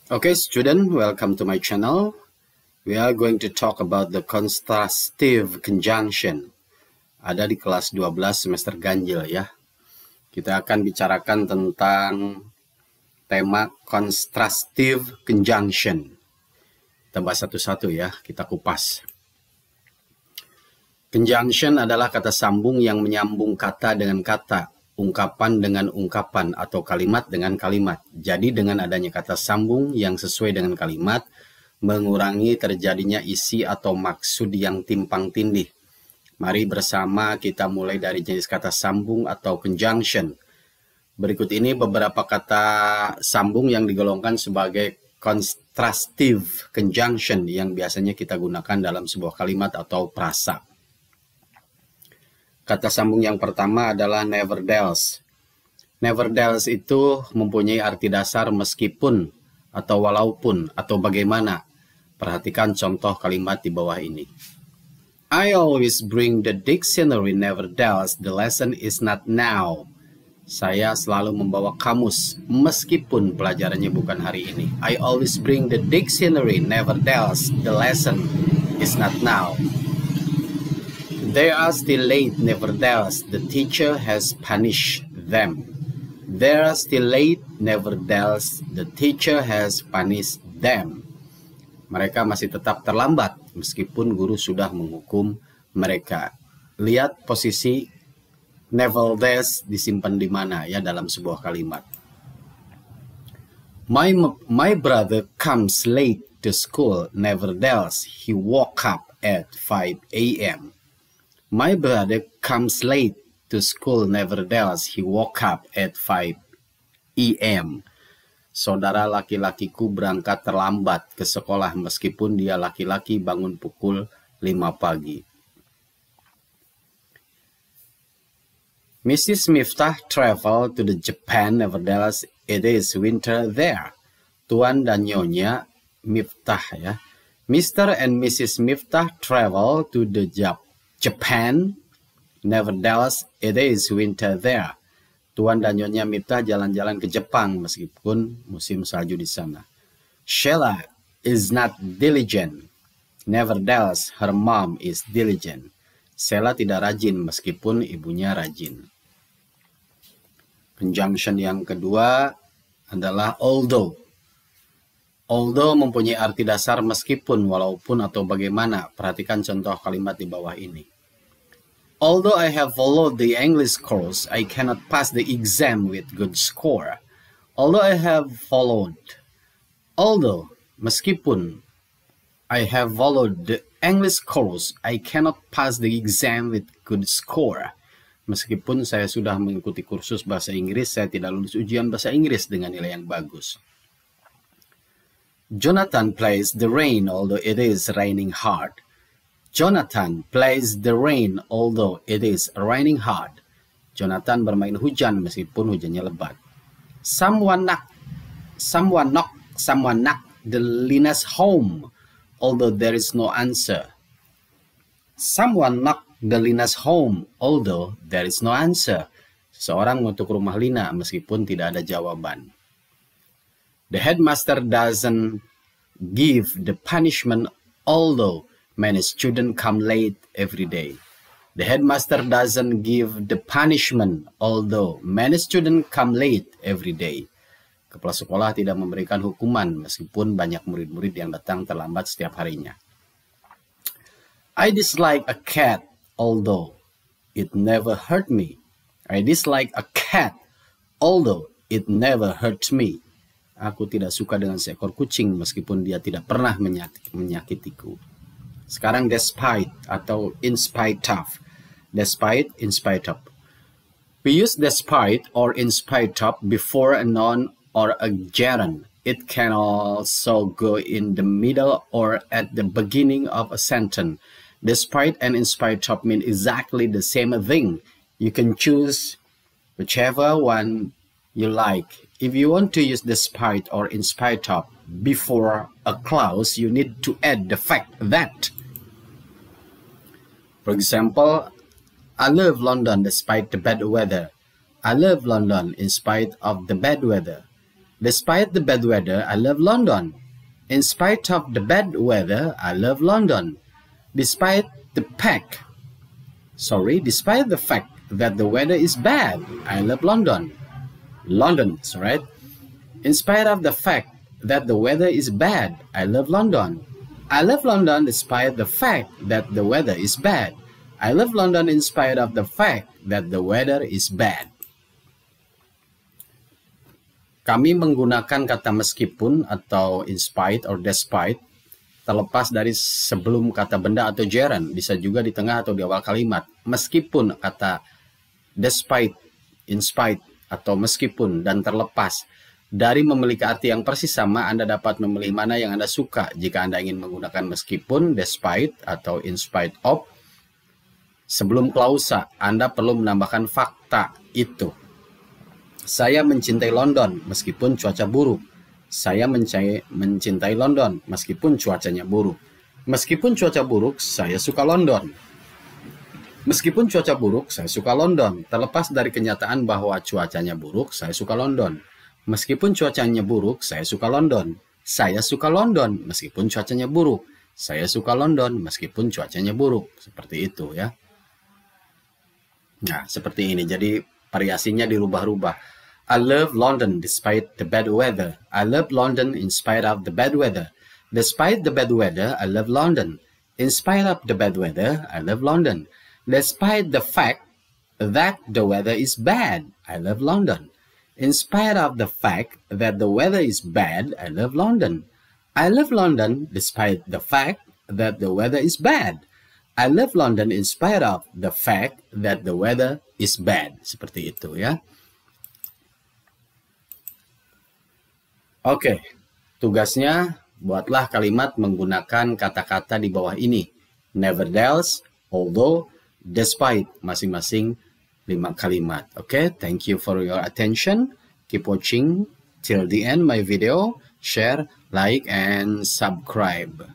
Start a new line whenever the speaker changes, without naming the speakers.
Okay, student, welcome to my channel. We are going to talk about the contrastive conjunction. Ada di kelas 12 semester ganjil ya. Kita akan bicarakan tentang tema contrastive conjunction. Kita bahas satu-satu ya, kita kupas. Conjunction adalah kata sambung yang menyambung kata dengan kata, ungkapan dengan ungkapan, atau kalimat dengan kalimat. Jadi dengan adanya kata sambung yang sesuai dengan kalimat, mengurangi terjadinya isi atau maksud yang timpang tindih. Mari bersama kita mulai dari jenis kata sambung atau conjunction. Berikut ini beberapa kata sambung yang digolongkan sebagai contrastive conjunction yang biasanya kita gunakan dalam sebuah kalimat atau frasa. Kata sambung yang pertama adalah nevertheless. Nevertheless itu mempunyai arti dasar meskipun, atau walaupun, atau bagaimana. Perhatikan contoh kalimat di bawah ini. I always bring the dictionary, nevertheless the lesson is not now. Saya selalu membawa kamus, meskipun pelajarannya bukan hari ini. I always bring the dictionary, nevertheless the lesson is not now. They are still late, nevertheless the teacher has punished them. They are still late, nevertheless the teacher has punished them. Mereka masih tetap terlambat, meskipun guru sudah menghukum mereka. Lihat posisi nevertheless disimpan di mana ya dalam sebuah kalimat. My brother comes late to school, nevertheless he woke up at 5 a.m. My brother comes late to school, nevertheless he woke up at 5 a.m. Saudara laki-lakiku berangkat terlambat ke sekolah meskipun dia laki-laki bangun pukul 5 pagi. Mrs. Miftah traveled to the Japan, nevertheless it is winter there. Tuan dan Nyonya Miftah ya. Mr. and Mrs. Miftah traveled to the Japan, nevertheless it is winter there. Tuan dan Nyonya Miftah jalan-jalan ke Jepang meskipun musim salju di sana. Sheila is not diligent, nevertheless her mom is diligent. Sheila tidak rajin meskipun ibunya rajin. Conjunction yang kedua adalah although. Although mempunyai arti dasar meskipun, walaupun, atau bagaimana. Perhatikan contoh kalimat di bawah ini. Although I have followed the English course, I cannot pass the exam with good score. Although I have followed. Although, meskipun, I have followed the English course, I cannot pass the exam with good score. Meskipun saya sudah mengikuti kursus bahasa Inggris, saya tidak lulus ujian bahasa Inggris dengan nilai yang bagus. Jonathan plays the rain although it is raining hard. Jonathan plays the rain although it is raining hard. Jonathan bermain hujan meskipun hujannya lebat. Someone knocked the Linus home although there is no answer. Someone knocked the Linus home although there is no answer. Seseorang mengetuk rumah Lina meskipun tidak ada jawaban. The headmaster doesn't give the punishment although many students come late every day. The headmaster doesn't give the punishment although many students come late every day. Kepala sekolah tidak memberikan hukuman meskipun banyak murid-murid yang datang terlambat setiap harinya. I dislike a cat although it never hurt me. I dislike a cat although it never hurts me. Aku tidak suka dengan seekor kucing meskipun dia tidak pernah menyakitiku. Sekarang despite atau in spite of. Despite, in spite of. We use despite or in spite of before a noun or a gerund. It can also go in the middle or at the beginning of a sentence. Despite and in spite of mean exactly the same thing. You can choose whichever one you like. If you want to use despite or in spite of before a clause, you need to add the fact that. For example, I love London despite the bad weather. I love London in spite of the bad weather. Despite the bad weather, I love London. In spite of the bad weather, I love London. Despite the fact that the weather is bad, I love London. London, right? In spite of the fact that the weather is bad, I love London. I love London despite the fact that the weather is bad. I love London in spite of the fact that the weather is bad. Kami menggunakan kata meskipun atau in spite or despite terlepas dari sebelum kata benda atau gerund, bisa juga di tengah atau di awal kalimat. Meskipun kata despite, in spite, atau meskipun dan terlepas dari memiliki arti yang persis sama, Anda dapat memilih mana yang Anda suka. Jika Anda ingin menggunakan meskipun, despite, atau in spite of, sebelum klausa, Anda perlu menambahkan fakta itu. Saya mencintai London meskipun cuaca buruk. Saya mencintai London meskipun cuacanya buruk. Meskipun cuaca buruk, saya suka London. Meskipun cuaca buruk, saya suka London. Terlepas dari kenyataan bahwa cuacanya buruk, saya suka London. Meskipun cuacanya buruk, saya suka London. Saya suka London meskipun cuacanya buruk. Saya suka London meskipun cuacanya buruk. Seperti itu ya. Nah, seperti ini. Jadi variasinya dirubah-rubah. I love London despite the bad weather. I love London in spite of the bad weather. Despite the bad weather, I love London. In spite of the bad weather, I love London. Despite the fact that the weather is bad, I love London. In spite of the fact that the weather is bad, I love London. I love London despite the fact that the weather is bad. I love London in spite of the fact that the weather is bad. Seperti itu ya. Oke, tugasnya buatlah kalimat menggunakan kata-kata di bawah ini. Nevertheless, although, despite, masing-masing 5 kalimat. Oke, thank you for your attention. Keep watching till the end my video. Share, like, and subscribe.